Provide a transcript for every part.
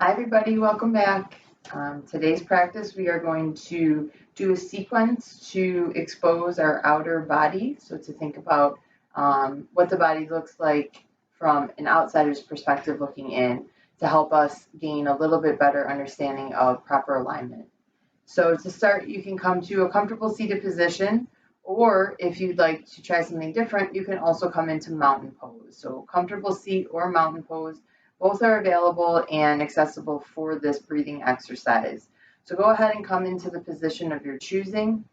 Hi everybody, welcome back. Today's practice we are going to do a sequence to expose our outer body. So to think about what the body looks like from an outsider's perspective looking in to help us gain a little bit better understanding of proper alignment. So to start, you can come to a comfortable seated position, or if you'd like to try something different, you can also come into mountain pose. So comfortable seat or mountain pose, both are available and accessible for this breathing exercise. So go ahead and come into the position of your choosing.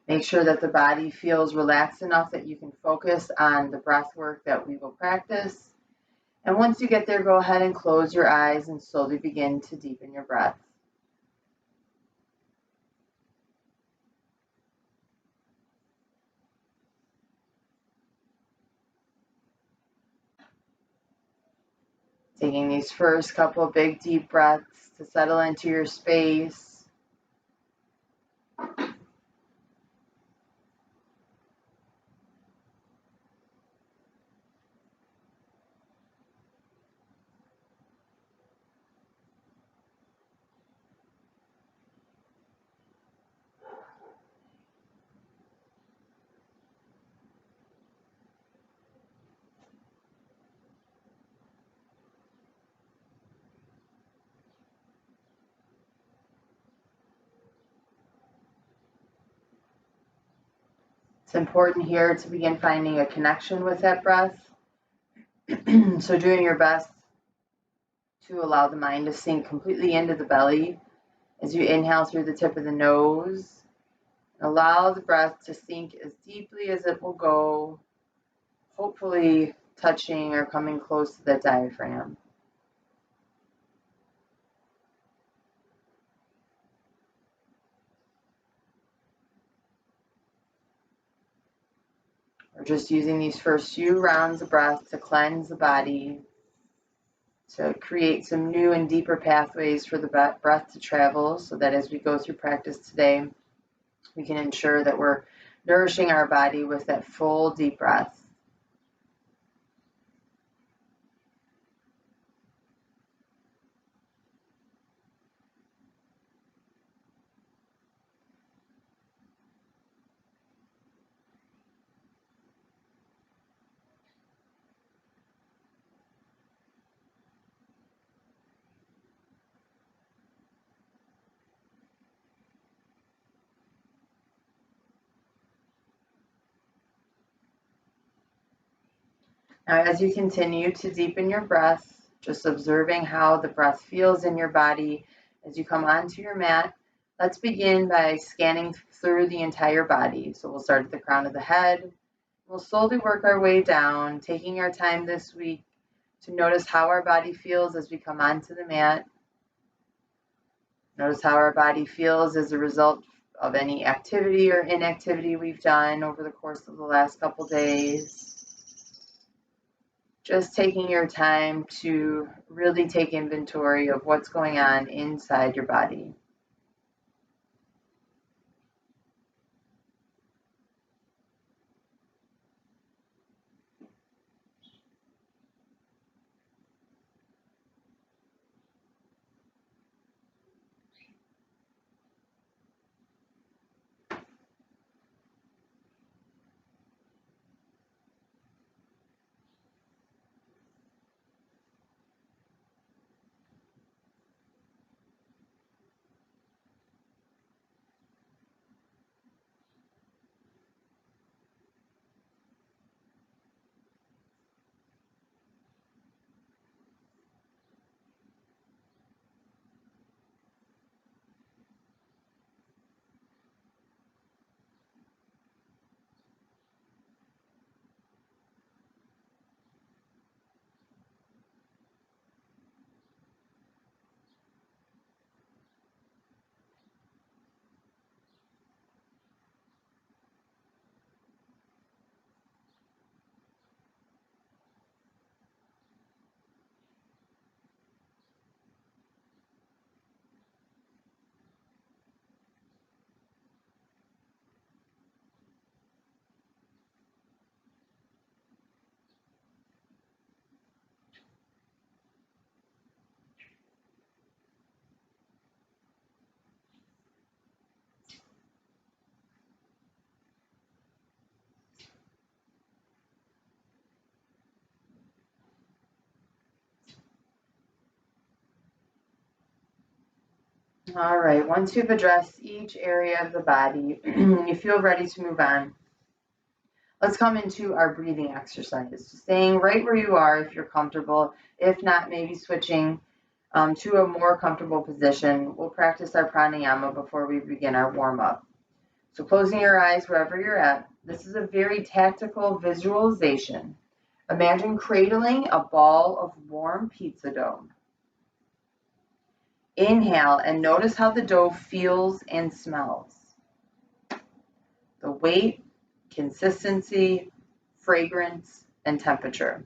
Make sure that the body feels relaxed enough that you can focus on the breath work that we will practice. And once you get there, go ahead and close your eyes and slowly begin to deepen your breath. Taking these first couple big deep breaths to settle into your space. It's important here to begin finding a connection with that breath. So doing your best to allow the mind to sink completely into the belly as you inhale through the tip of the nose. Allow the breath to sink as deeply as it will go, hopefully touching or coming close to the diaphragm. We're just using these first few rounds of breath to cleanse the body, to create some new and deeper pathways for the breath to travel, so that as we go through practice today, we can ensure that we're nourishing our body with that full deep breath. Now, as you continue to deepen your breath, just observing how the breath feels in your body as you come onto your mat, let's begin by scanning through the entire body. So we'll start at the crown of the head. We'll slowly work our way down, taking our time this week to notice how our body feels as we come onto the mat. Notice how our body feels as a result of any activity or inactivity we've done over the course of the last couple days. Just taking your time to really take inventory of what's going on inside your body. All right, once you've addressed each area of the body, you feel ready to move on. Let's come into our breathing exercise. Staying right where you are if you're comfortable. If not, maybe switching to a more comfortable position. We'll practice our pranayama before we begin our warm-up. So closing your eyes wherever you're at. This is a very tactical visualization. Imagine cradling a ball of warm pizza dough. Inhale and notice how the dough feels and smells. The weight, consistency, fragrance, and temperature.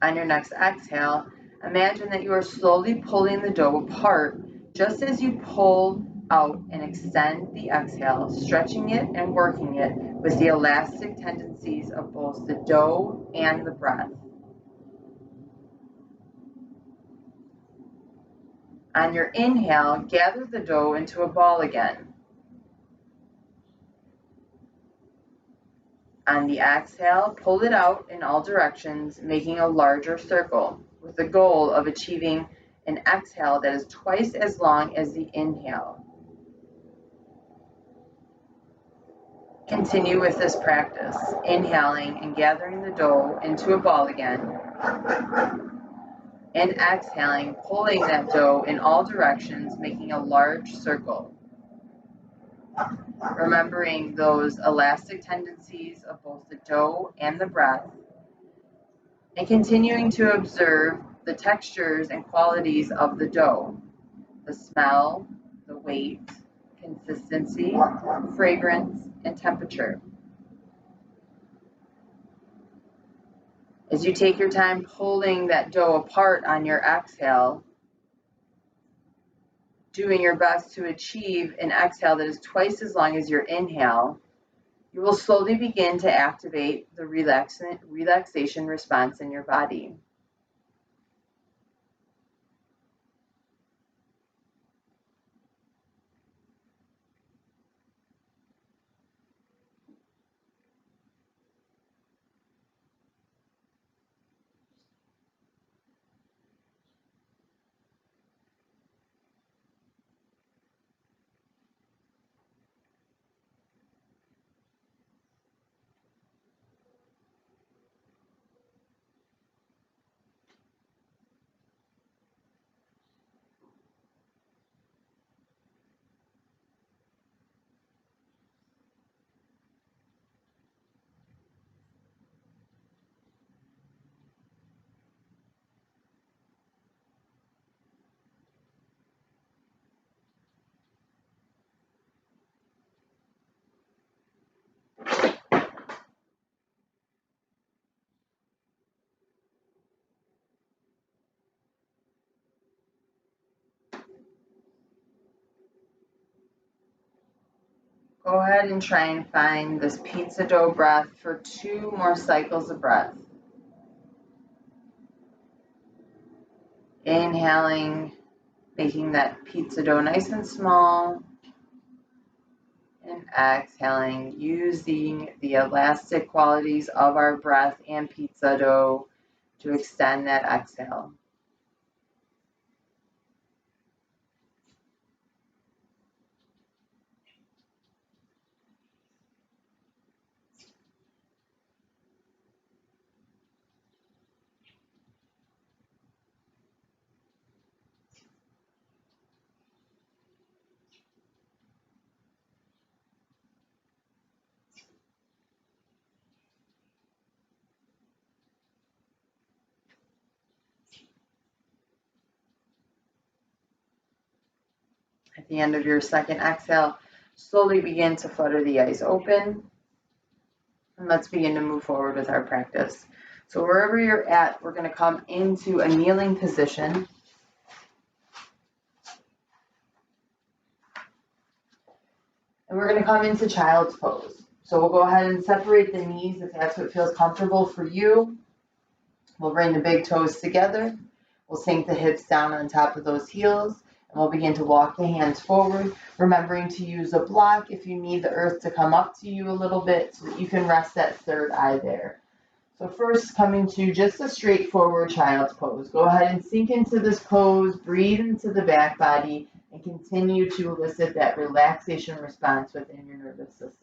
On your next exhale, imagine that you are slowly pulling the dough apart just as you pull out and extend the exhale, stretching it and working it with the elastic tendencies of both the dough and the breath. On your inhale, gather the dough into a ball again. On the exhale, pull it out in all directions, making a larger circle, with the goal of achieving an exhale that is twice as long as the inhale. Continue with this practice, inhaling and gathering the dough into a ball again, and exhaling, pulling that dough in all directions, making a large circle. Remembering those elastic tendencies of both the dough and the breath, and continuing to observe the textures and qualities of the dough, the smell, the weight, consistency, fragrance, and temperature. As you take your time pulling that dough apart on your exhale, doing your best to achieve an exhale that is twice as long as your inhale, you will slowly begin to activate the relaxation response in your body. Go ahead and try and find this pizza dough breath for 2 more cycles of breath. Inhaling, making that pizza dough nice and small, and exhaling, using the elastic qualities of our breath and pizza dough to extend that exhale. At the end of your second exhale, slowly begin to flutter the eyes open. And let's begin to move forward with our practice. So wherever you're at, we're going to come into a kneeling position. And we're going to come into child's pose. So we'll go ahead and separate the knees if that's what feels comfortable for you. We'll bring the big toes together. We'll sink the hips down on top of those heels. And we'll begin to walk the hands forward, remembering to use a block if you need the earth to come up to you a little bit so that you can rest that third eye there. So first, coming to just a straightforward child's pose. Go ahead and sink into this pose, breathe into the back body, and continue to elicit that relaxation response within your nervous system.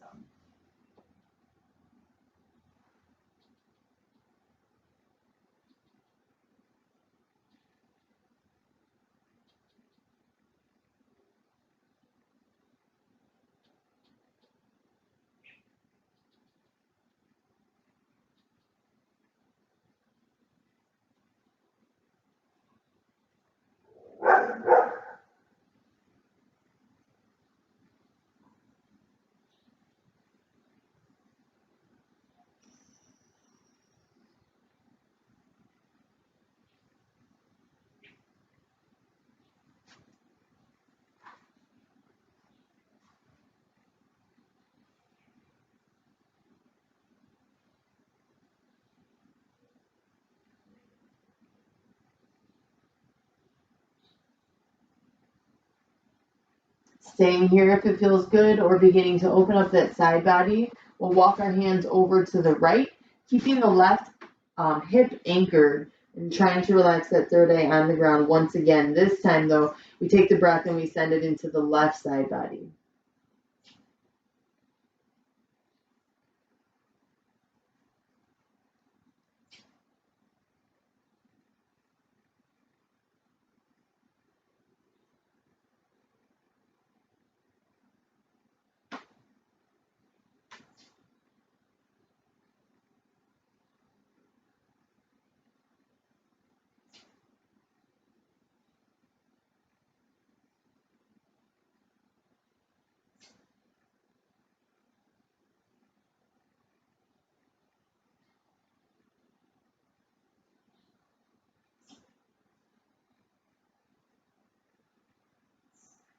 Staying here if it feels good, or beginning to open up that side body. We'll walk our hands over to the right, keeping the left hip anchored and trying to relax that third eye on the ground once again. This time though, we take the breath and we send it into the left side body.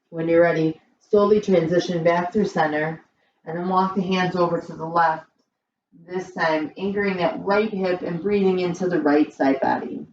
When you're ready, slowly transition back through center and then walk the hands over to the left, this time anchoring that right hip and breathing into the right side body.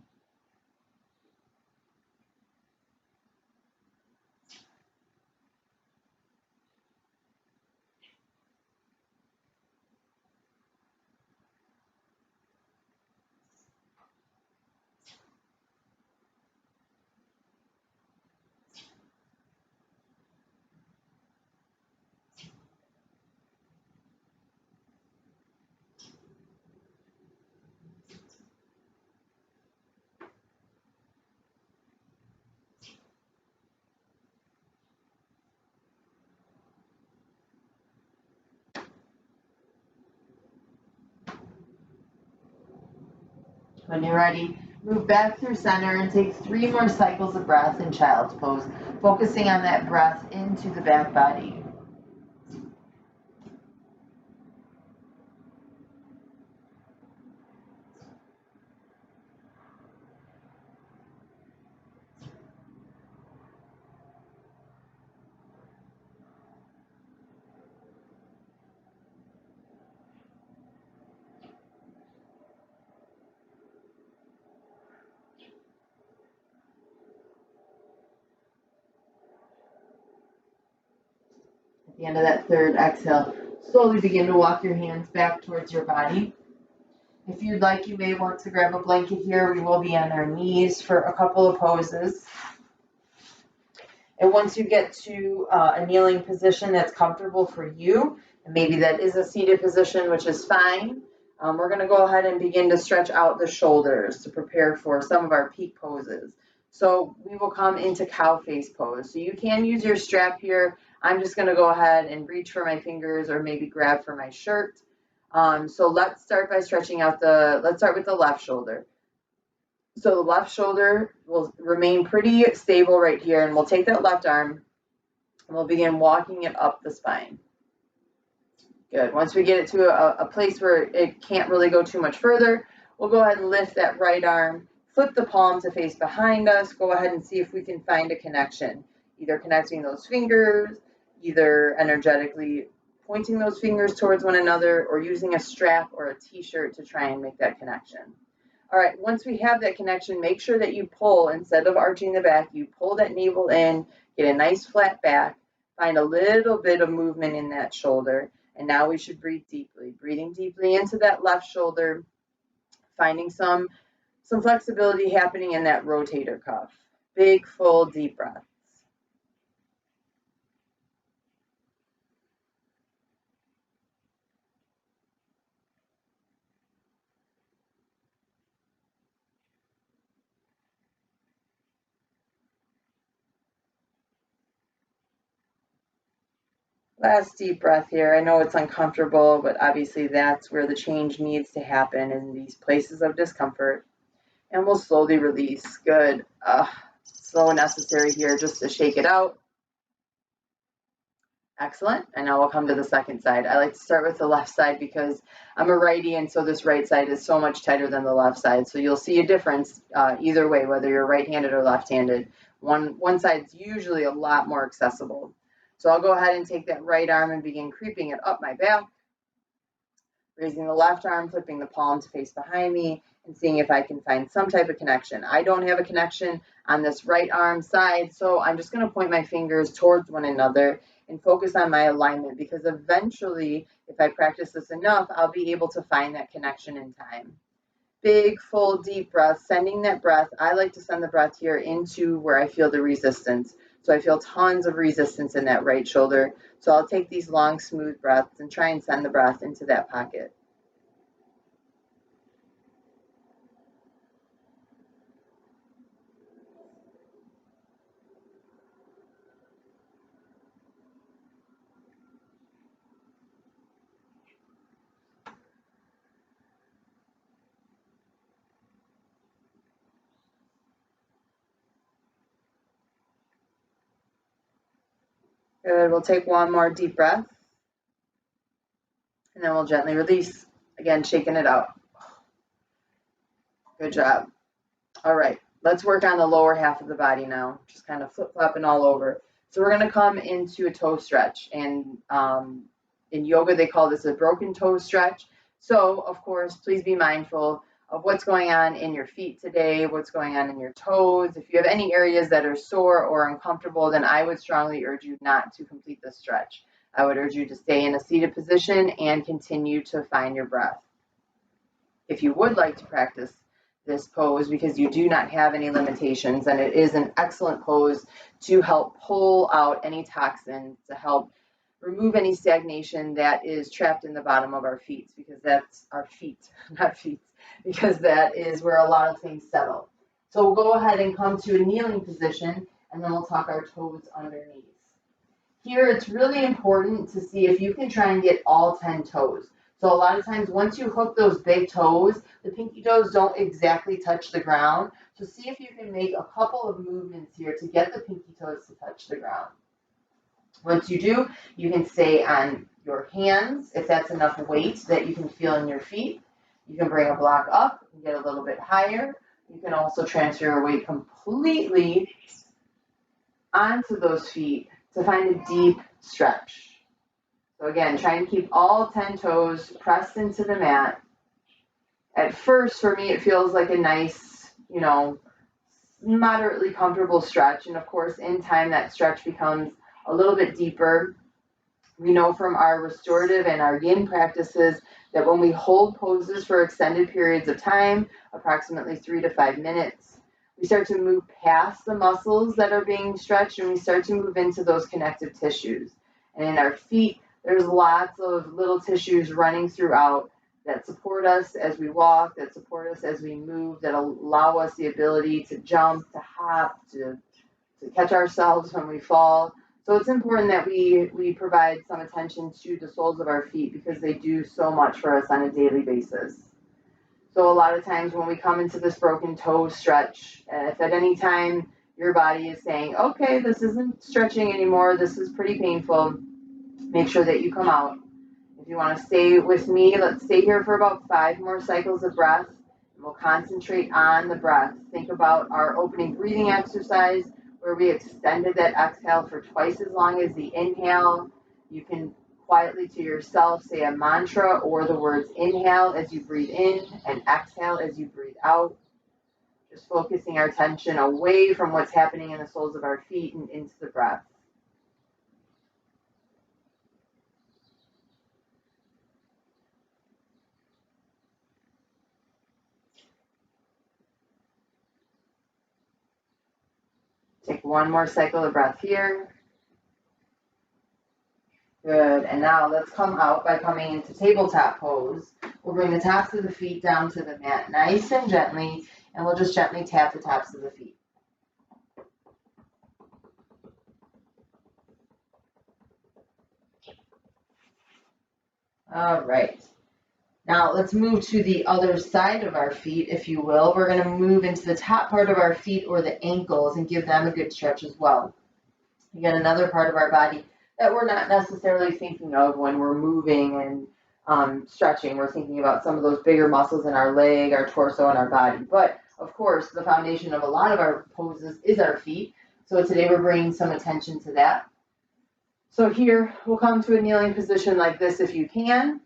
When you're ready, move back through center and take 3 more cycles of breath in child's pose, focusing on that breath into the back body. At the end of that third exhale, slowly begin to walk your hands back towards your body. If you'd like, you may want to grab a blanket here. We will be on our knees for a couple of poses. And once you get to a kneeling position that's comfortable for you, and maybe that is a seated position, which is fine, we're going to go ahead and begin to stretch out the shoulders to prepare for some of our peak poses. So we will come into cow face pose. So you can use your strap here. I'm just going to go ahead and reach for my fingers or maybe grab for my shirt. So let's start by stretching out let's start with the left shoulder. So the left shoulder will remain pretty stable right here, and we'll take that left arm and we'll begin walking it up the spine. Good. Once we get it to a place where it can't really go too much further, we'll go ahead and lift that right arm, flip the palm to face behind us, go ahead and see if we can find a connection, either connecting those fingers, either energetically pointing those fingers towards one another, or using a strap or a t-shirt to try and make that connection. All right, once we have that connection, make sure that you pull, instead of arching the back, you pull that navel in, get a nice flat back, find a little bit of movement in that shoulder. And now we should breathe deeply, breathing deeply into that left shoulder, finding some flexibility happening in that rotator cuff. Big, full, deep breaths. Last deep breath here. I know it's uncomfortable, but obviously that's where the change needs to happen, in these places of discomfort. And we'll slowly release. Good. So necessary here just to shake it out. Excellent. And now we'll come to the second side. I like to start with the left side because I'm a righty, and so this right side is so much tighter than the left side. So you'll see a difference either way, whether you're right-handed or left-handed. One side's usually a lot more accessible. So I'll go ahead and take that right arm and begin creeping it up my back, raising the left arm, flipping the palm to face behind me, and seeing if I can find some type of connection. I don't have a connection on this right arm side, so I'm just going to point my fingers towards one another and focus on my alignment, because eventually, if I practice this enough, I'll be able to find that connection in time. Big, full, deep breath, sending that breath. I like to send the breath here into where I feel the resistance. So I feel tons of resistance in that right shoulder. So I'll take these long, smooth breaths and try and send the breath into that pocket. Good. We'll take one more deep breath, and then we'll gently release. Again, shaking it out. Good job. All right, let's work on the lower half of the body now, just kind of flip-flopping all over. So we're going to come into a toe stretch, and in yoga they call this a broken toe stretch. So, of course, please be mindful of what's going on in your feet today, what's going on in your toes. If you have any areas that are sore or uncomfortable, then I would strongly urge you not to complete this stretch. I would urge you to stay in a seated position and continue to find your breath. If you would like to practice this pose because you do not have any limitations, and it is an excellent pose to help pull out any toxins, to help remove any stagnation that is trapped in the bottom of our feet, because that's our feet, not feet, because that is where a lot of things settle. So we'll go ahead and come to a kneeling position, and then we'll tuck our toes underneath. Here, it's really important to see if you can try and get all 10 toes. So a lot of times, once you hook those big toes, the pinky toes don't exactly touch the ground. So see if you can make a couple of movements here to get the pinky toes to touch the ground. Once you do, you can stay on your hands if that's enough weight that you can feel in your feet. You can bring a block up and get a little bit higher. You can also transfer your weight completely onto those feet to find a deep stretch. So again, try and keep all 10 toes pressed into the mat. At first, for me, it feels like a nice, moderately comfortable stretch. And of course, in time, that stretch becomes a little bit deeper. We know from our restorative and our yin practices that when we hold poses for extended periods of time, approximately 3 to 5 minutes, we start to move past the muscles that are being stretched, and we start to move into those connective tissues. And in our feet, there's lots of little tissues running throughout that support us as we walk, that support us as we move, that allow us the ability to jump, to hop, to catch ourselves when we fall. So it's important that we provide some attention to the soles of our feet, because they do so much for us on a daily basis. So a lot of times when we come into this broken toe stretch, if at any time your body is saying, okay, this isn't stretching anymore, this is pretty painful, make sure that you come out. If you want to stay with me, let's stay here for about 5 more cycles of breath, and we'll concentrate on the breath. Think about our opening breathing exercise, where we extended that exhale for twice as long as the inhale. You can quietly to yourself, say a mantra or the words inhale as you breathe in and exhale as you breathe out. Just focusing our attention away from what's happening in the soles of our feet and into the breath. Take one more cycle of breath here. Good, and now let's come out by coming into tabletop pose. We'll bring the tops of the feet down to the mat nice and gently, and we'll just gently tap the tops of the feet. All right. Now let's move to the other side of our feet, if you will. We're going to move into the top part of our feet or the ankles and give them a good stretch as well. Again, another part of our body that we're not necessarily thinking of when we're moving and stretching. We're thinking about some of those bigger muscles in our leg, our torso, and our body. But of course, the foundation of a lot of our poses is our feet. So today we're bringing some attention to that. So here we'll come to a kneeling position like this if you can.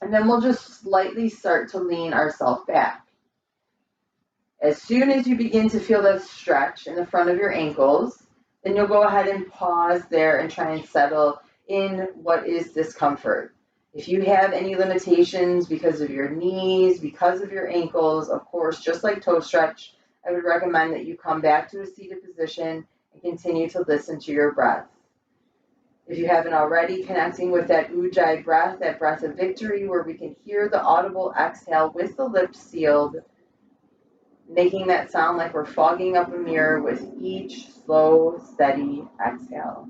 And then we'll just slightly start to lean ourselves back. As soon as you begin to feel that stretch in the front of your ankles, then you'll go ahead and pause there and try and settle in what is discomfort. If you have any limitations because of your knees, because of your ankles, of course, just like toe stretch, I would recommend that you come back to a seated position and continue to listen to your breath. If you haven't already, connecting with that ujjayi breath, that breath of victory, where we can hear the audible exhale with the lips sealed, making that sound like we're fogging up a mirror with each slow, steady exhale.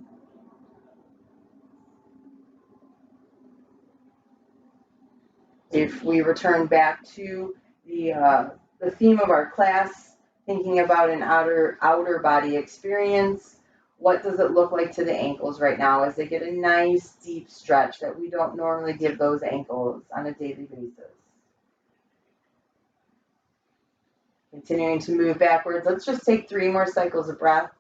If we return back to the theme of our class, thinking about an outer body experience, what does it look like to the ankles right now as they get a nice deep stretch that we don't normally give those ankles on a daily basis? Continuing to move backwards, let's just take 3 more cycles of breath.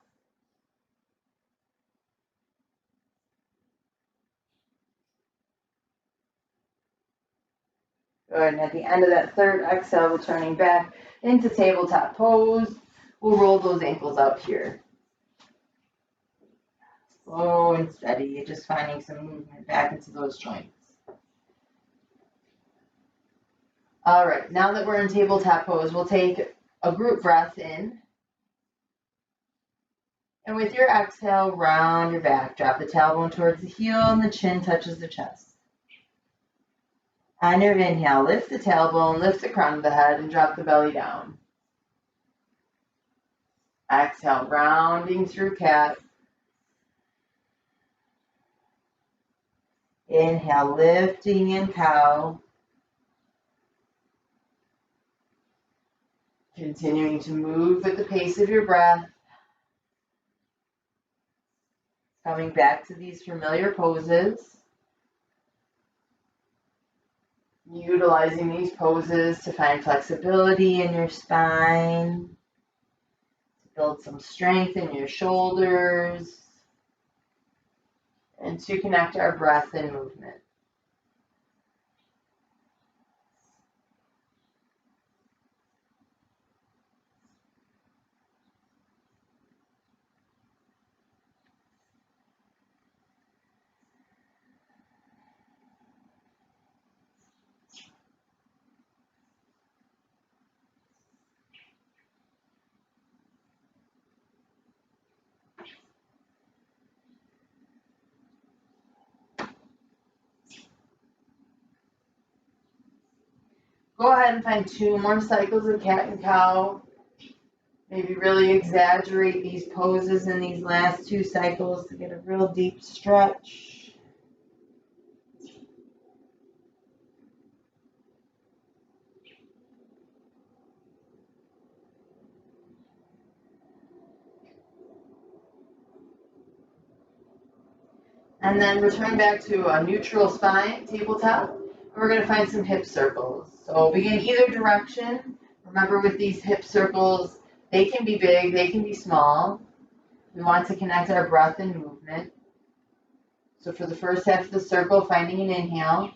Good, and at the end of that third exhale, returning back into tabletop pose, we'll roll those ankles out here. Slow and steady, just finding some movement back into those joints. All right, now that we're in tabletop pose, we'll take a group breath in. And with your exhale, round your back. Drop the tailbone towards the heel and the chin touches the chest. On your inhale, lift the tailbone, lift the crown of the head, and drop the belly down. Exhale, rounding through cat. Inhale, lifting in cow. Continuing to move with the pace of your breath. Coming back to these familiar poses. Utilizing these poses to find flexibility in your spine, to build some strength in your shoulders, and to connect our breath and movement. Go ahead and find 2 more cycles of cat and cow. Maybe really exaggerate these poses in these last 2 cycles to get a real deep stretch. And then return back to a neutral spine, tabletop. We're going to find some hip circles. So begin either direction. Remember, with these hip circles, they can be big, they can be small. We want to connect our breath and movement. So for the first half of the circle, finding an inhale.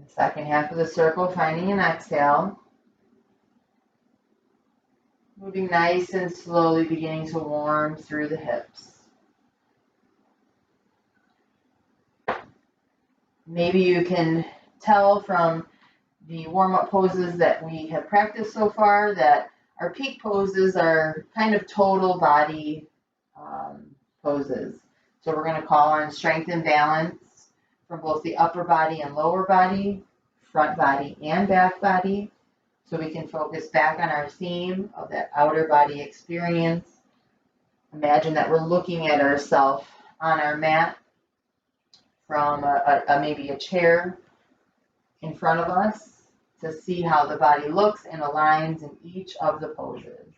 The second half of the circle, finding an exhale. Moving nice and slowly, beginning to warm through the hips. Maybe you can tell from the warm-up poses that we have practiced so far that our peak poses are kind of total body poses. So we're going to call on strength and balance from both the upper body and lower body, front body and back body, so we can focus back on our theme of that outer body experience. Imagine that we're looking at ourselves on our mat from maybe a chair in front of us to see how the body looks and aligns in each of the poses.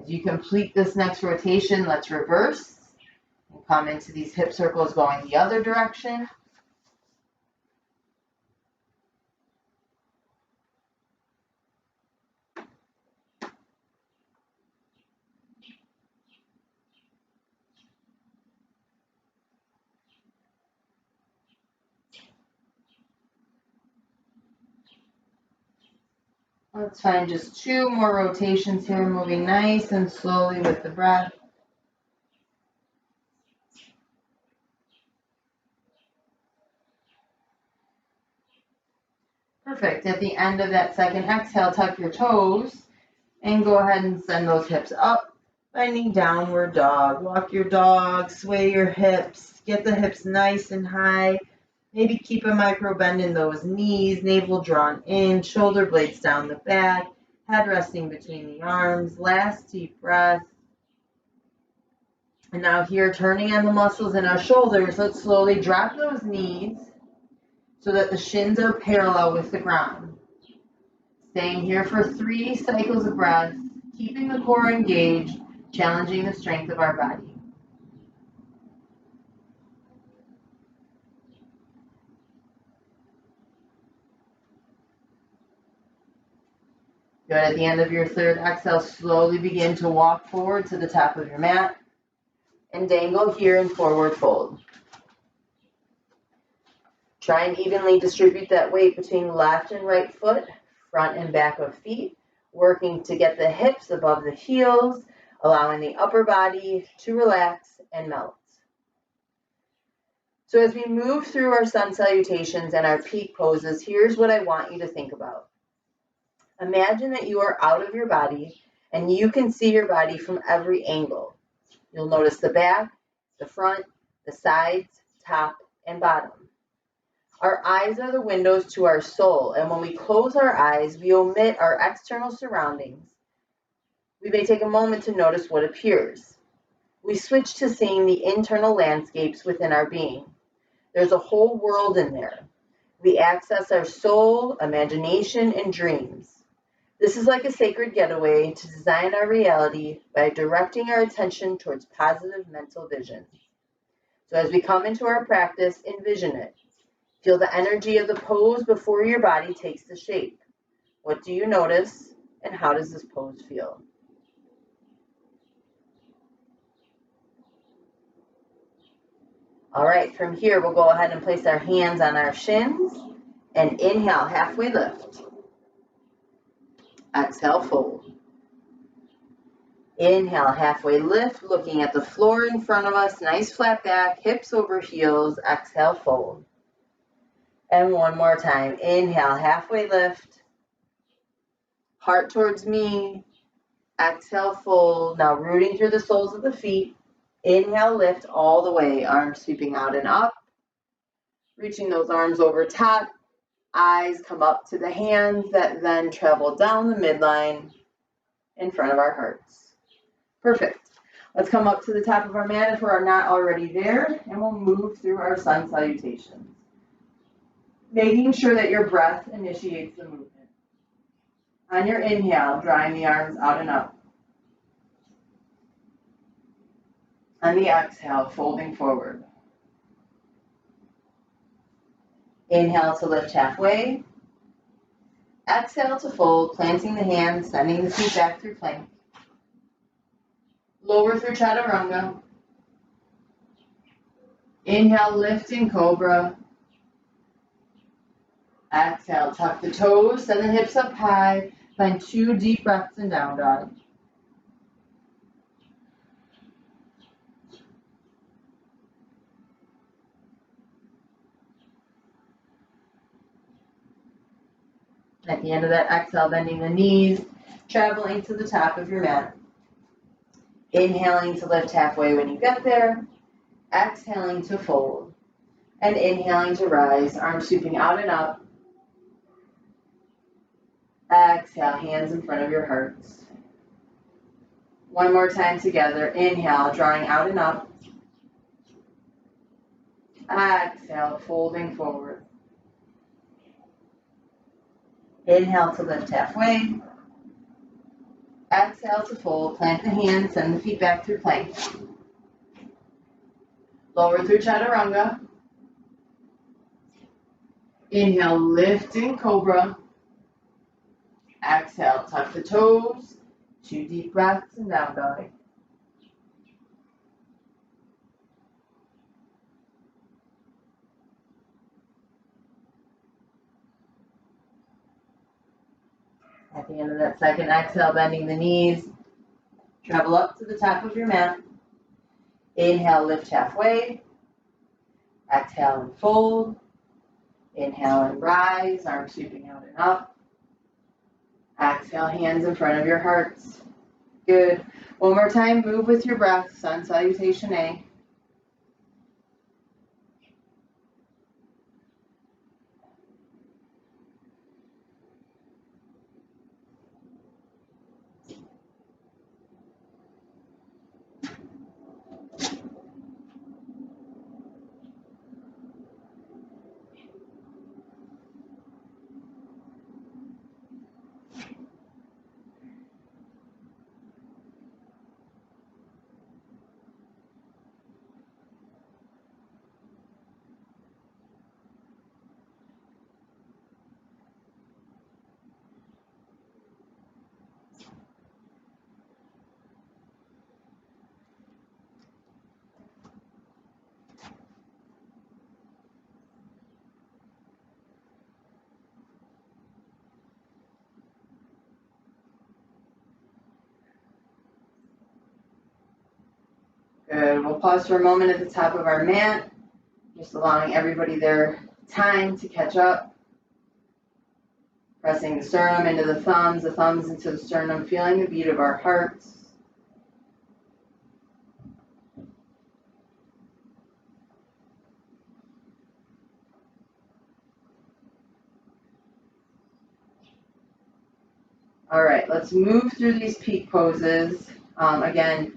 As you complete this next rotation, let's reverse and come into these hip circles going the other direction. Let's find just 2 more rotations here, moving nice and slowly with the breath. Perfect. At the end of that second exhale, tuck your toes and go ahead and send those hips up, finding downward dog. Walk your dog, sway your hips, get the hips nice and high. Maybe keep a micro bend in those knees, navel drawn in, shoulder blades down the back, head resting between the arms. Last deep breath. And now here, turning on the muscles in our shoulders, let's slowly drop those knees so that the shins are parallel with the ground. Staying here for 3 cycles of breath, keeping the core engaged, challenging the strength of our body. Good. At the end of your third exhale, slowly begin to walk forward to the top of your mat and dangle here in forward fold. Try and evenly distribute that weight between left and right foot, front and back of feet, working to get the hips above the heels, allowing the upper body to relax and melt. So as we move through our sun salutations and our peak poses, here's what I want you to think about. Imagine that you are out of your body and you can see your body from every angle. You'll notice the back, the front, the sides, top, and bottom. Our eyes are the windows to our soul, and when we close our eyes, we omit our external surroundings. We may take a moment to notice what appears. We switch to seeing the internal landscapes within our being. There's a whole world in there. We access our soul, imagination, and dreams. This is like a sacred getaway to design our reality by directing our attention towards positive mental vision. So as we come into our practice, envision it. Feel the energy of the pose before your body takes the shape. What do you notice, and how does this pose feel? All right, from here, we'll go ahead and place our hands on our shins and inhale, halfway lift. Exhale, fold. Inhale, halfway lift, looking at the floor in front of us, nice flat back, hips over heels. Exhale, fold. And one more time. Inhale, halfway lift. Heart towards me. Exhale, fold. Now rooting through the soles of the feet. Inhale, lift all the way. Arms sweeping out and up. Reaching those arms over top. Eyes come up to the hands that then travel down the midline in front of our hearts. Perfect. Let's come up to the top of our mat if we're not already there, and we'll move through our sun salutations. Making sure that your breath initiates the movement. On your inhale, drawing the arms out and up. On the exhale, folding forward. Inhale to lift halfway. Exhale to fold, planting the hands, sending the feet back through plank. Lower through chaturanga. Inhale, lift in cobra. Exhale, tuck the toes, send the hips up high. Find 2 deep breaths in down dog. At the end of that exhale, bending the knees, traveling to the top of your mat. Inhaling to lift halfway when you get there. Exhaling to fold. And inhaling to rise, arms sweeping out and up. Exhale, hands in front of your hearts. One more time together. Inhale, drawing out and up. Exhale, folding forward. Inhale to lift halfway. Exhale to fold. Plant the hands, send the feet back through plank. Lower through chaturanga. Inhale, lift in cobra. Exhale, tuck the toes. 2 deep breaths and down dog. At the end of that second exhale, bending the knees. Travel up to the top of your mat. Inhale, lift halfway. Exhale and fold. Inhale and rise, arms sweeping out and up. Exhale, hands in front of your hearts. Good. One more time, move with your breath, sun salutation A. Good. We'll pause for a moment at the top of our mat, just allowing everybody their time to catch up. Pressing the sternum into the thumbs into the sternum, feeling the beat of our hearts. All right, let's move through these peak poses. Again,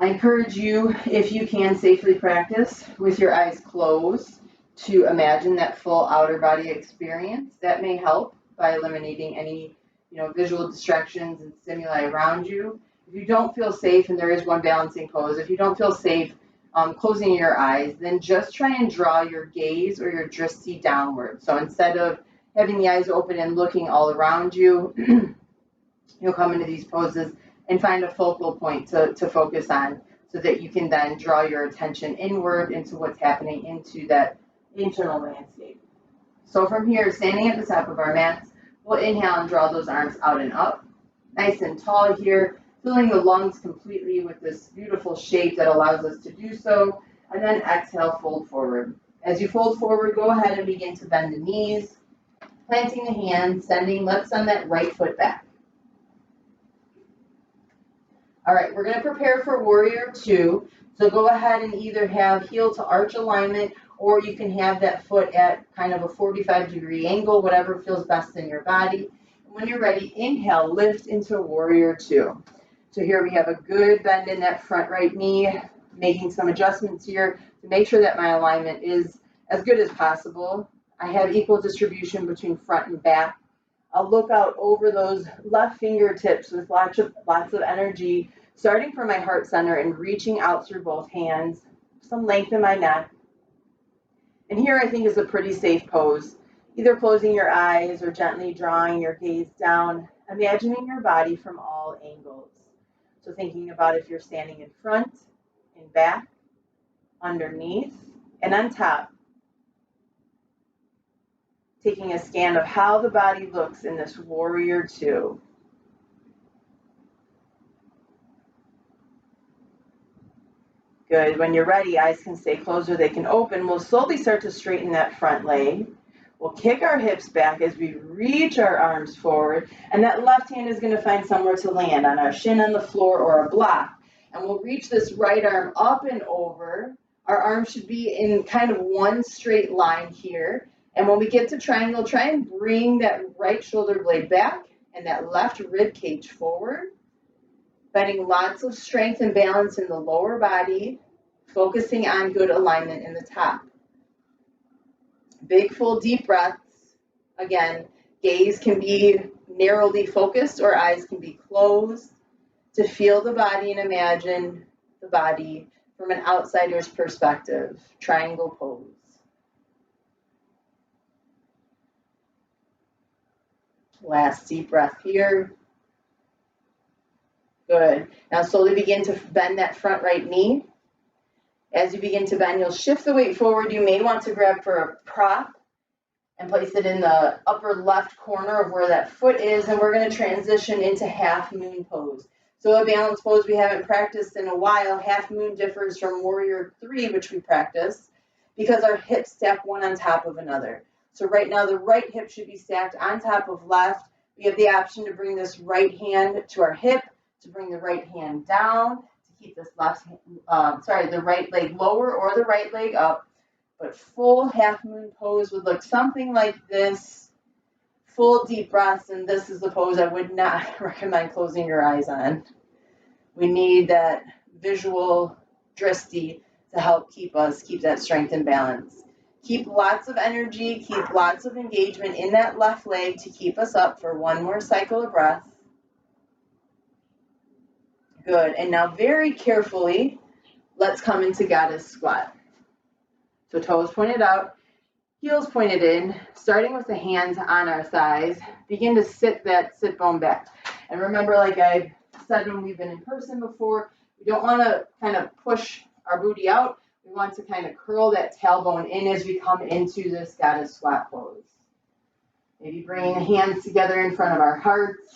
I encourage you, if you can safely practice with your eyes closed, to imagine that full outer body experience. That may help by eliminating any, visual distractions and stimuli around you. If you don't feel safe, and there is one balancing pose, if you don't feel safe closing your eyes, then just try and draw your gaze or your dristi downward. So instead of having the eyes open and looking all around you, you'll come into these poses and find a focal point to focus on, so that you can then draw your attention inward into what's happening into that internal landscape. So from here, standing at the top of our mats, we'll inhale and draw those arms out and up. Nice and tall here, filling the lungs completely with this beautiful shape that allows us to do so. And then exhale, fold forward. As you fold forward, go ahead and begin to bend the knees, planting the hands, let's send that right foot back. All right, we're going to prepare for warrior 2. So go ahead and either have heel to arch alignment, or you can have that foot at kind of a 45-degree angle, whatever feels best in your body. And when you're ready, inhale, lift into warrior 2. So here we have a good bend in that front right knee, making some adjustments here to make sure that my alignment is as good as possible. I have equal distribution between front and back. I'll look out over those left fingertips with lots of energy, starting from my heart center and reaching out through both hands, some length in my neck. And here I think is a pretty safe pose, either closing your eyes or gently drawing your gaze down, imagining your body from all angles. So thinking about if you're standing in front, in back, underneath, And on top, taking a scan of how the body looks in this warrior two. Good. When you're ready, eyes can stay closed or they can open. We'll slowly start to straighten that front leg. We'll kick our hips back as we reach our arms forward, and that left hand is going to find somewhere to land, on our shin on the floor or a block. And we'll reach this right arm up and over. Our arms should be in kind of one straight line here. And when we get to triangle, try and bring that right shoulder blade back and that left rib cage forward. Finding lots of strength and balance in the lower body, focusing on good alignment in the top. Big, full, deep breaths. Again, gaze can be narrowly focused or eyes can be closed to feel the body and imagine the body from an outsider's perspective. Triangle pose. Last deep breath here. Good. Now slowly begin to bend that front right knee. As you begin to bend, you'll shift the weight forward. You may want to grab for a prop and place it in the upper left corner of where that foot is, and we're going to transition into half moon pose. So a balance pose we haven't practiced in a while. Half moon differs from warrior three, which we practice, because our hips stack one on top of another. So right now the right hip should be stacked on top of left. We have the option to bring this right hand to our hip, to bring the right hand down, to keep this the right leg lower or the right leg up. But full half moon pose would look something like this. Full deep breaths, and this is the pose I would not recommend closing your eyes on. We need that visual dristi to help keep that strength and balance. Keep lots of energy, keep lots of engagement in that left leg to keep us up for one more cycle of breath. Good, and now very carefully, let's come into goddess squat. So toes pointed out, heels pointed in, starting with the hands on our thighs. Begin to sit that sit bone back. And remember, like I said when we've been in person before, we don't want to kind of push our booty out. We want to kind of curl that tailbone in as we come into this goddess squat pose. Maybe bringing the hands together in front of our hearts.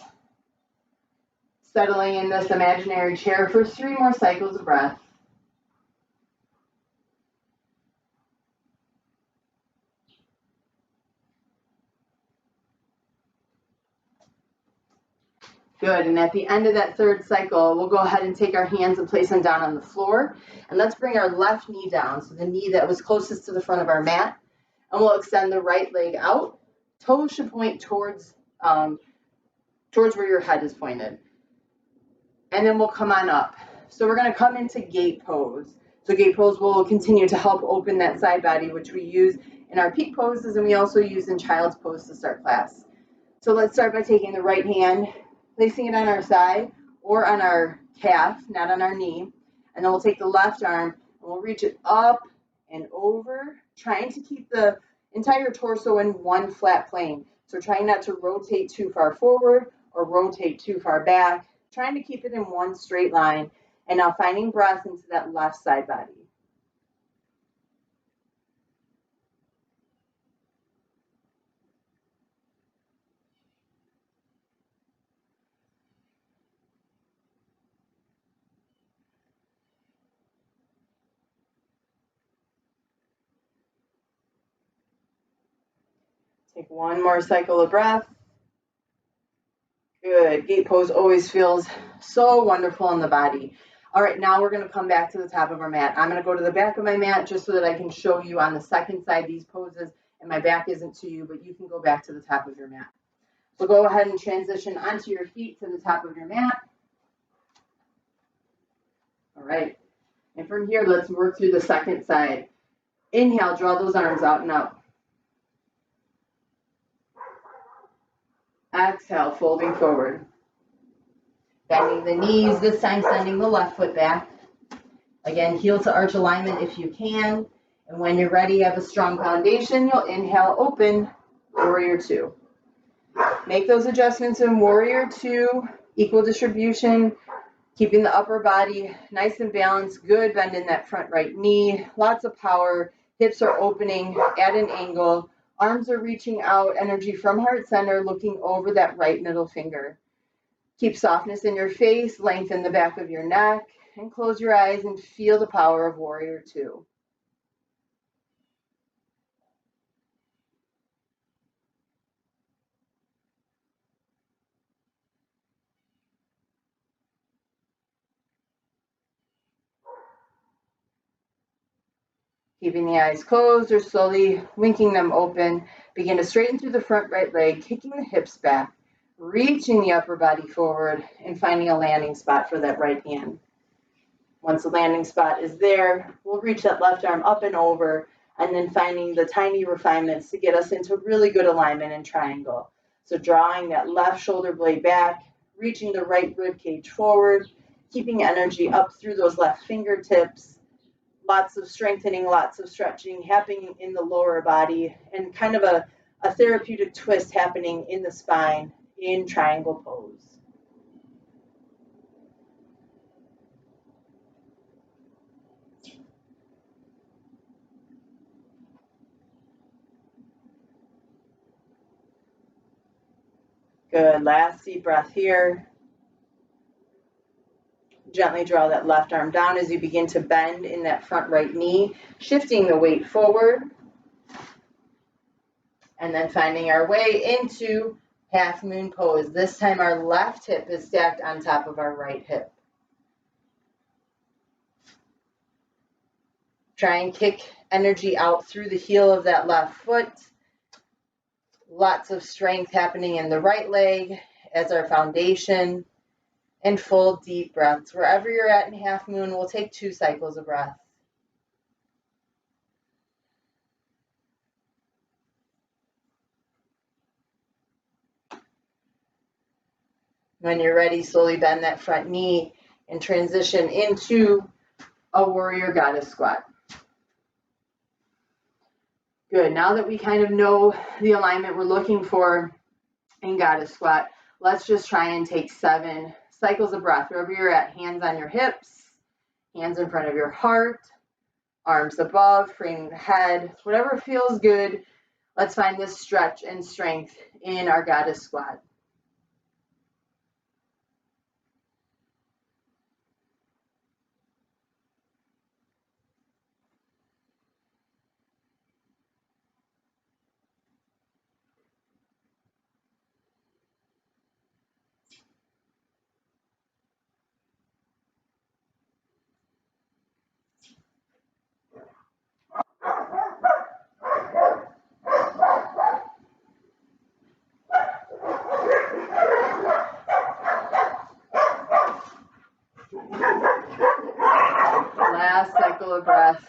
Settling in this imaginary chair for 3 more cycles of breath. Good, and at the end of that 3rd cycle, we'll go ahead and take our hands and place them down on the floor. And let's bring our left knee down, so the knee that was closest to the front of our mat. And we'll extend the right leg out. Toes should point towards where your head is pointed. And then we'll come on up. So we're going to come into gate pose. So gate pose will continue to help open that side body, which we use in our peak poses, and we also use in child's pose to start class. So let's start by taking the right hand, placing it on our side or on our calf, not on our knee. And then we'll take the left arm and we'll reach it up and over, trying to keep the entire torso in one flat plane. So trying not to rotate too far forward or rotate too far back, trying to keep it in one straight line. And now finding breath into that left side body. Take one more cycle of breath. Good. Gate pose always feels so wonderful in the body. All right, now we're going to come back to the top of our mat. I'm going to go to the back of my mat just so that I can show you on the second side these poses, and my back isn't to you, but you can go back to the top of your mat. So go ahead and transition onto your feet to the top of your mat. All right. And from here, let's work through the second side. Inhale, draw those arms out and up. Exhale, folding forward. Bending the knees, this time sending the left foot back. Again, heel to arch alignment if you can. And when you're ready, you have a strong foundation, you'll inhale, open, warrior two. Make those adjustments in warrior two, equal distribution, keeping the upper body nice and balanced, good bend in that front right knee, lots of power, Hips are opening at an angle. Arms are reaching out, energy from heart center, looking over that right middle finger. Keep softness in your face, lengthen the back of your neck, and close your eyes and feel the power of warrior two. Keeping the eyes closed or slowly winking them open, begin to straighten through the front right leg, kicking the hips back, reaching the upper body forward, and finding a landing spot for that right hand. Once the landing spot is there, we'll reach that left arm up and over, and then finding the tiny refinements to get us into really good alignment in triangle. So drawing that left shoulder blade back, reaching the right rib cage forward, keeping energy up through those left fingertips, lots of strengthening, lots of stretching happening in the lower body, and kind of a therapeutic twist happening in the spine in triangle pose. Good, last deep breath here. Gently draw that left arm down as you begin to bend in that front right knee, shifting the weight forward. And then finding our way into half moon pose. This time our left hip is stacked on top of our right hip. Try and kick energy out through the heel of that left foot. Lots of strength happening in the right leg as our foundation. And full deep breaths. Wherever you're at in half moon, we'll take 2 cycles of breath. When you're ready, slowly bend that front knee and transition into a warrior goddess squat. Good. Now that we kind of know the alignment we're looking for in goddess squat, let's just try and take 7 cycles of breath. Wherever you're at, hands on your hips, hands in front of your heart, arms above, framing the head, whatever feels good. Let's find this stretch and strength in our goddess squat. Last cycle of breath.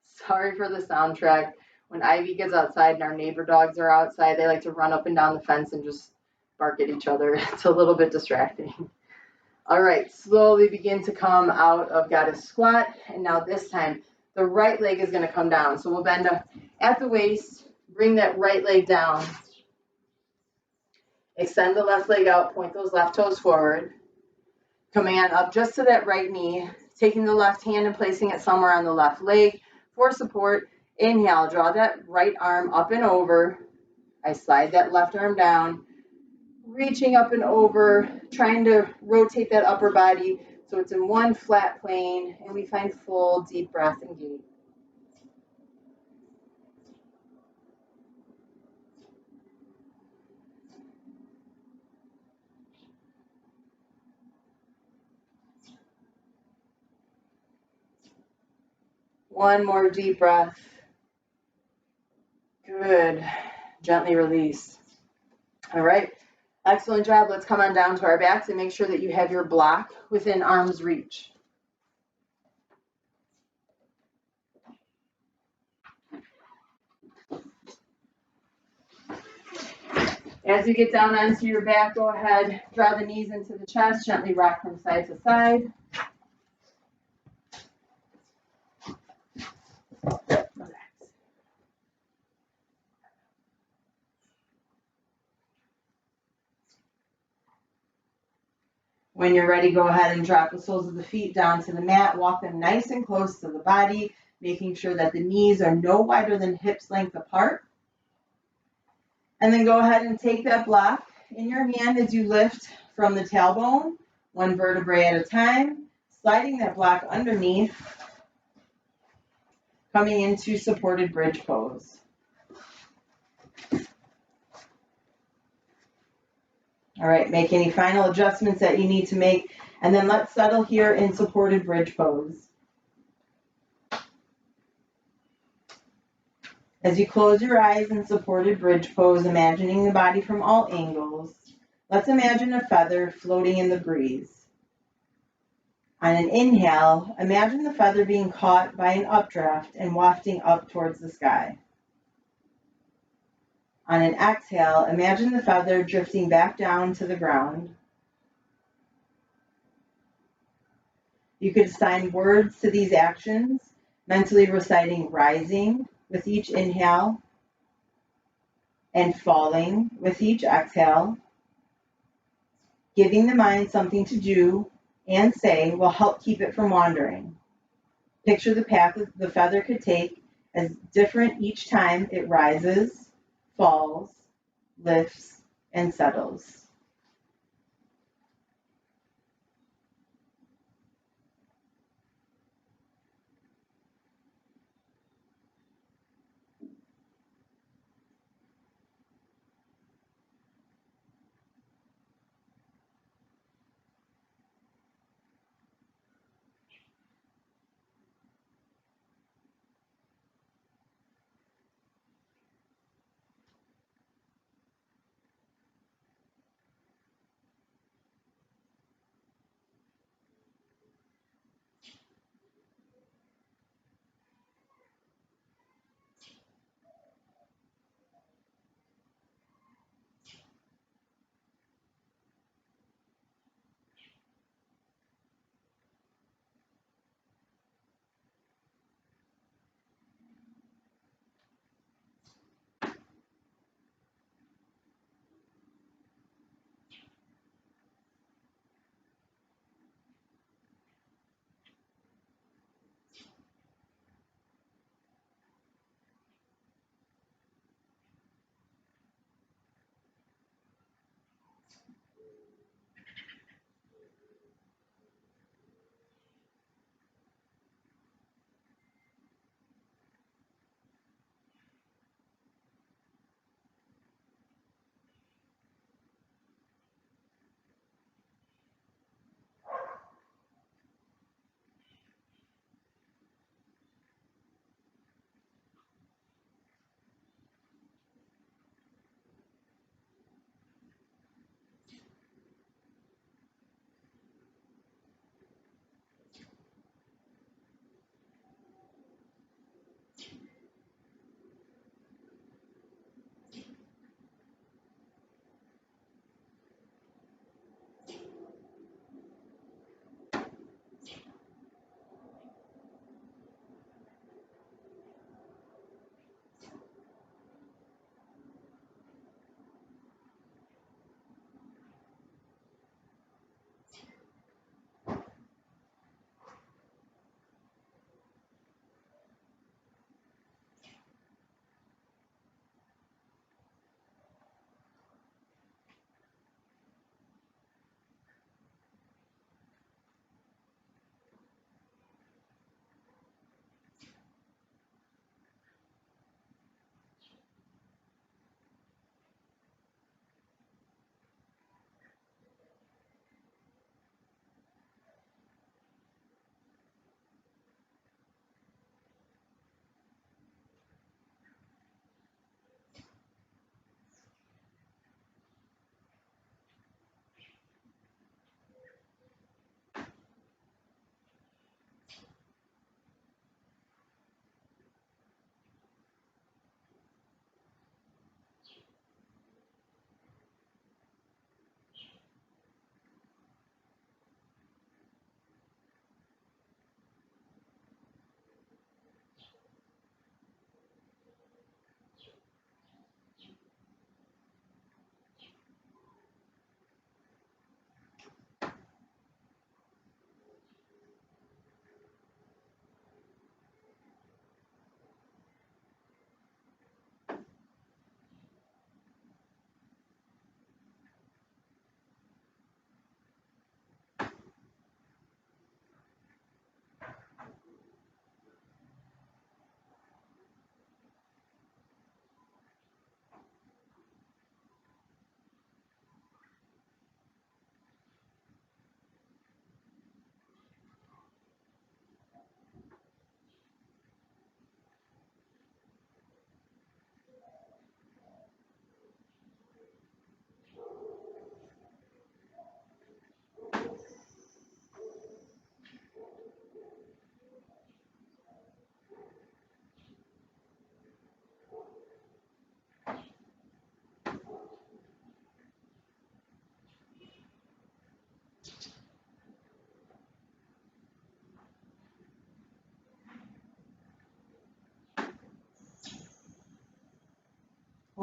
Sorry for the soundtrack. When Ivy gets outside and our neighbor dogs are outside, they like to run up and down the fence and just bark at each other. It's a little bit distracting. All right, slowly begin to come out of goddess squat. And now this time, the right leg is going to come down. So we'll bend up at the waist, bring that right leg down. Extend the left leg out, point those left toes forward. Coming on up just to that right knee, taking the left hand and placing it somewhere on the left leg for support. Inhale, draw that right arm up and over. I slide that left arm down, reaching up and over, trying to rotate that upper body so it's in one flat plane, and we find full deep breath and gate. One more deep breath. Good. Gently release. All right. Excellent job. Let's come on down to our backs and make sure that you have your block within arm's reach. As you get down onto your back, go ahead, draw the knees into the chest, gently rock from side to side. When you're ready, go ahead and drop the soles of the feet down to the mat. Walk them nice and close to the body. making sure that the knees are no wider than hips length apart. And then go ahead and take that block in your hand as you lift from the tailbone, one vertebrae at a time, sliding that block underneath, coming into supported bridge pose. All right, make any final adjustments that you need to make, and then let's settle here in supported bridge pose. As you close your eyes in supported bridge pose, imagining the body from all angles, let's imagine a feather floating in the breeze. On an inhale, imagine the feather being caught by an updraft and wafting up towards the sky. On an exhale, imagine the feather drifting back down to the ground. You could assign words to these actions, mentally reciting rising with each inhale and falling with each exhale. Giving the mind something to do and say will help keep it from wandering. Picture the path the feather could take as different each time it rises, falls, lifts, and settles.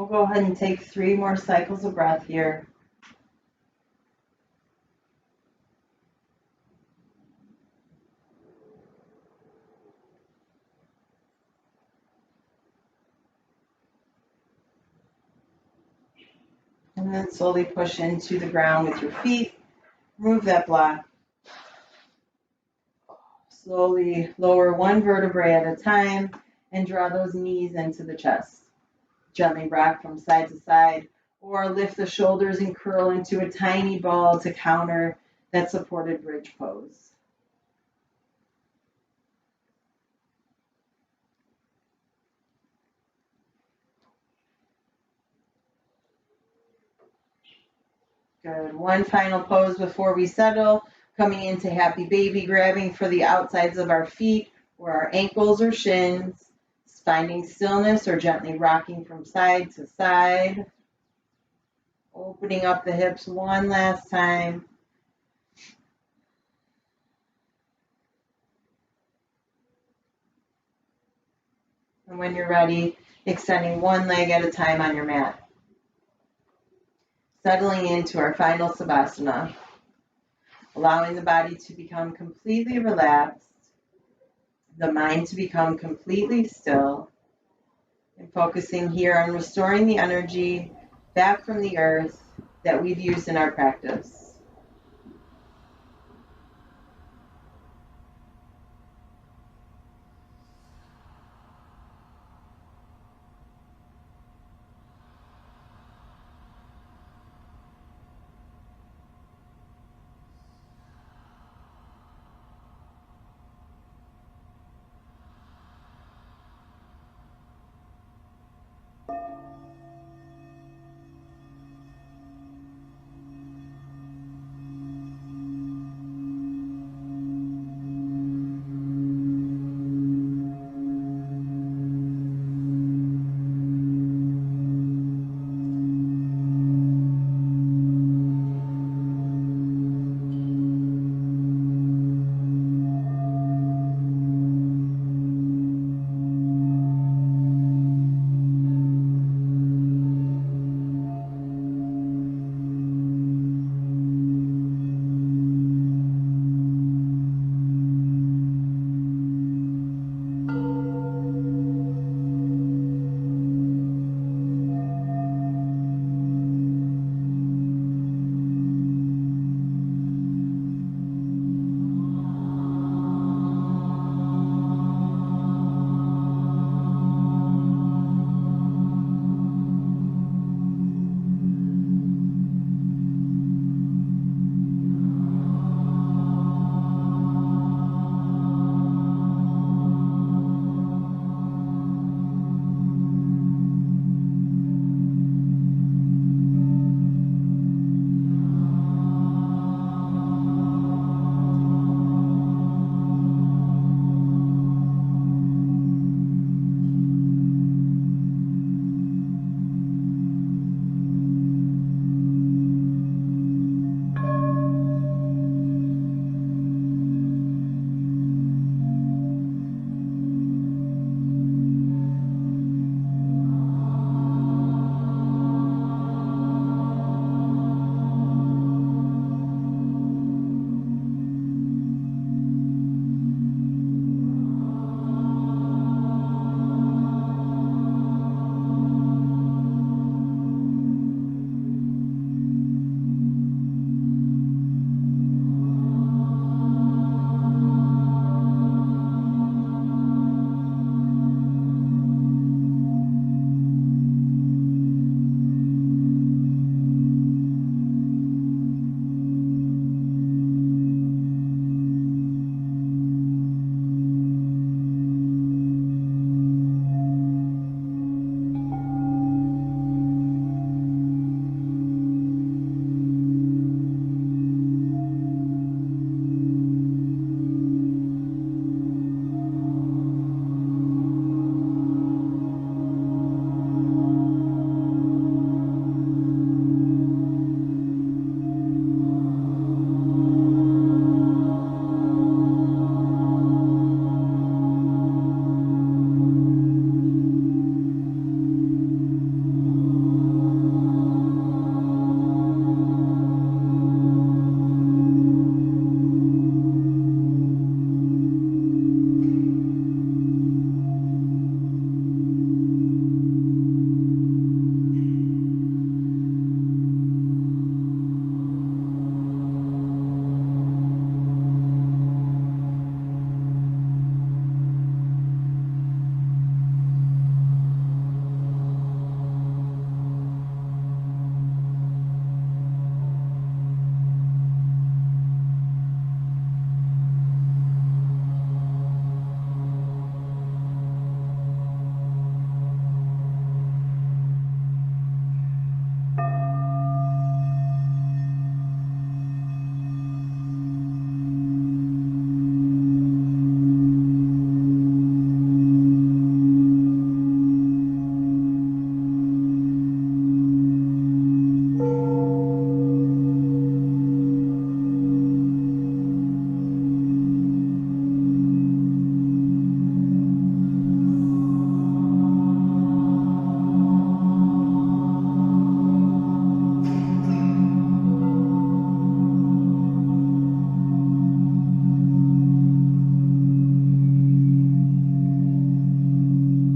go ahead and take 3 more cycles of breath here. And then slowly push into the ground with your feet. Remove that block. Slowly lower 1 vertebrae at a time and draw those knees into the chest. Gently rock from side to side, or lift the shoulders and curl into a tiny ball to counter that supported bridge pose. Good. 1 final pose before we settle, coming into happy baby, grabbing for the outsides of our feet or our ankles or shins, finding stillness or gently rocking from side to side. Opening up the hips 1 last time. And when you're ready, extending 1 leg at a time on your mat. Settling into our final Savasana. Allowing the body to become completely relaxed, the mind to become completely still, and focusing here on restoring the energy back from the earth that we've used in our practice.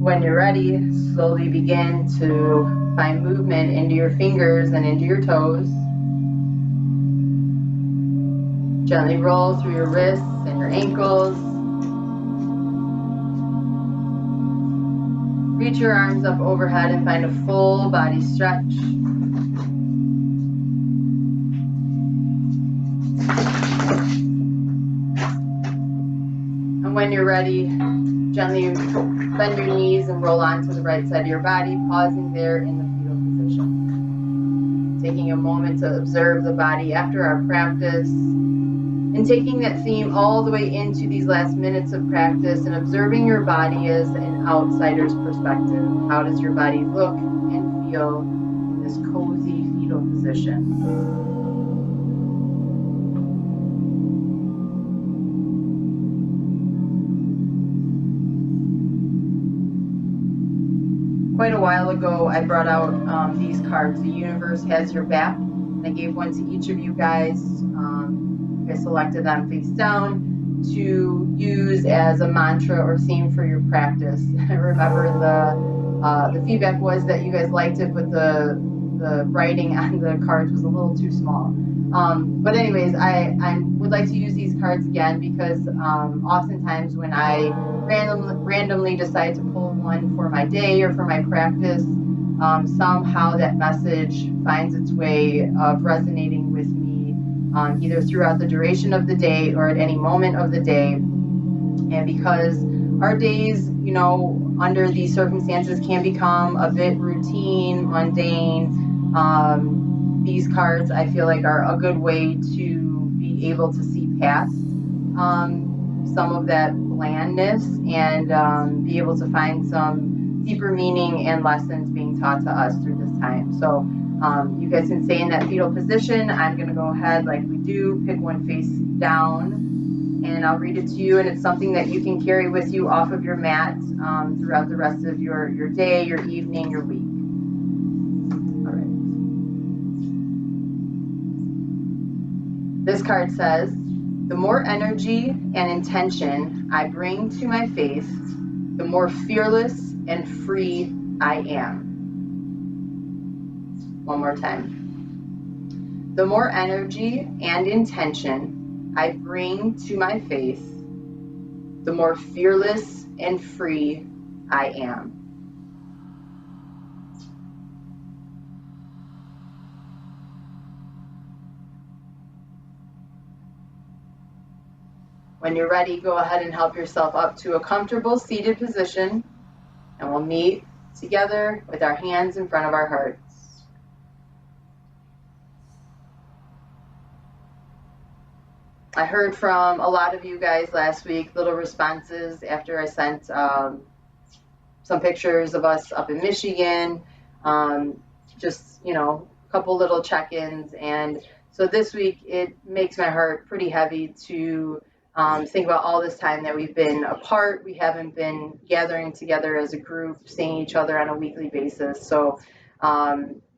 When you're ready, slowly begin to find movement into your fingers and into your toes. Gently roll through your wrists and your ankles. Reach your arms up overhead and find a full body stretch. And when you're ready, gently bend your knees and roll onto the right side of your body, pausing there in the fetal position. Taking a moment to observe the body after our practice, and taking that theme all the way into these last minutes of practice and observing your body as an outsider's perspective. How does your body look and feel in this cozy fetal position? Quite a while ago, I brought out these cards. The universe has your back. And I gave one to each of you guys. I selected them face down to use as a mantra or theme for your practice. I remember the feedback was that you guys liked it, but the writing on the cards was a little too small. But anyways, I would like to use these cards again because oftentimes when I randomly decide to pull one for my day or for my practice, somehow that message finds its way of resonating with me either throughout the duration of the day or at any moment of the day. And because our days, under these circumstances can become a bit routine, mundane, these cards I feel like are a good way to be able to see past some of that blandness and be able to find some deeper meaning and lessons being taught to us through this time. So you guys can stay in that fetal position. I'm going to go ahead like we do, pick one face down, and I'll read it to you, and it's something that you can carry with you off of your mat throughout the rest of your day, your evening, your week. All right. This card says, the more energy and intention I bring to my face, the more fearless and free I am. One more time. The more energy and intention I bring to my face, the more fearless and free I am. When you're ready, go ahead and help yourself up to a comfortable seated position, and we'll meet together with our hands in front of our hearts. I heard from a lot of you guys last week, little responses after I sent some pictures of us up in Michigan, just, a couple little check-ins. And so this week, it makes my heart pretty heavy to think about all this time that we've been apart. We haven't been gathering together as a group, seeing each other on a weekly basis. So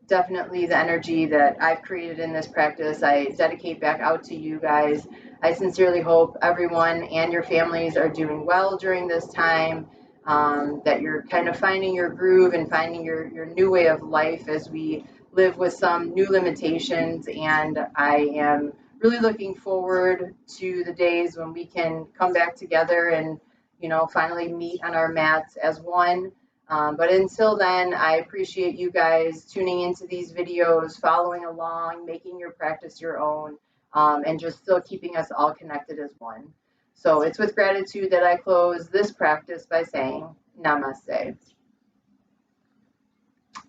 definitely the energy that I've created in this practice, I dedicate back out to you guys. I sincerely hope everyone and your families are doing well during this time, that you're kind of finding your groove and finding your new way of life as we live with some new limitations. And I am really looking forward to the days when we can come back together and, finally meet on our mats as one. But until then, I appreciate you guys tuning into these videos, following along, making your practice your own, and just still keeping us all connected as one. So it's with gratitude that I close this practice by saying namaste.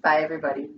Bye, everybody.